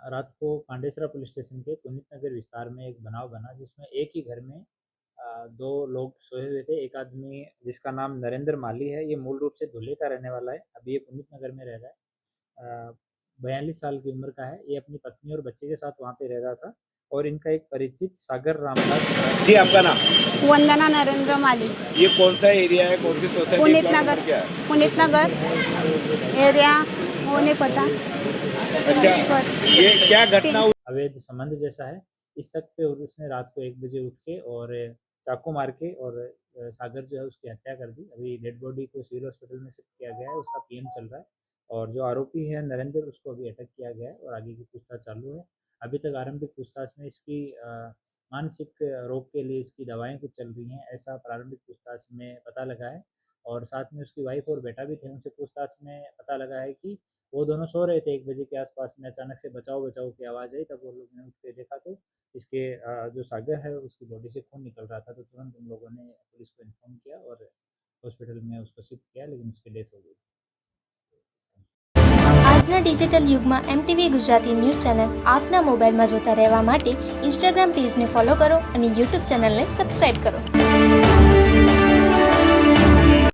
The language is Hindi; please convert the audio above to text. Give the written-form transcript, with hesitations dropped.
रात को पांडेसरा पुलिस स्टेशन के पुनीत नगर विस्तार में एक बनाव बना जिसमें एक ही घर में दो लोग सोए हुए थे। एक आदमी जिसका नाम नरेंद्र माली है, ये मूल रूप से धुले का रहने वाला है, अभी ये पुनीत नगर में रह रहा है। 42 साल की उम्र का है। ये अपनी पत्नी और बच्चे के साथ वहाँ पे रह रहा था और इनका एक परिचित सागर रामदास। जी, आपका नाम? वंदना नरेंद्र माली। ये कौन सा एरिया है, कौन सी सोसाइटी? पुनीत नगर। पुनीत नगर एरिया वो नहीं पता। अच्छा, ये क्या घटना हुई? अवैध संबंध जैसा है इस शक पे, और उसने रात को 1 बजे उठ के और चाकू मार के और सागर जो है उसकी हत्या कर दी। अभी डेड बॉडी को सिविल हॉस्पिटल में शिफ्ट किया गया है, उसका पीएम चल रहा है। और जो आरोपी है नरेंद्र, उसको अभी अटक किया गया है और आगे की पूछताछ चालू है। अभी तक आरंभिक पूछताछ में इसकी मानसिक रोग के लिए इसकी दवाएं कुछ चल रही हैं, ऐसा प्रारंभिक पूछताछ में पता लगा है। और साथ में उसकी वाइफ और बेटा भी थे। उनसे पूछताछ में पता लगा है कि वो दोनों सो रहे थे। 1 बजे के आसपास में अचानक से बचाओ बचाओ की आवाज़ आई, तब वो लोग ने उठ के देखा तो इसके जो सागर है उसकी बॉडी से खून निकल रहा था। तो तुरंत उन लोगों ने पुलिस को इन्फॉर्म किया और हॉस्पिटल में उसको शिफ्ट किया, लेकिन उसकी डेथ हो गई। આજના ડિજિટલ યુગમાં MTV ગુજરાતી ન્યૂઝ ચેનલ આપના મોબાઈલમાં જોતા રહેવા માટે ઇન્સ્ટાગ્રામ પેજને ફોલો કરો અને યુટ્યુબ ચેનલને સબસ્ક્રાઇબ કરો।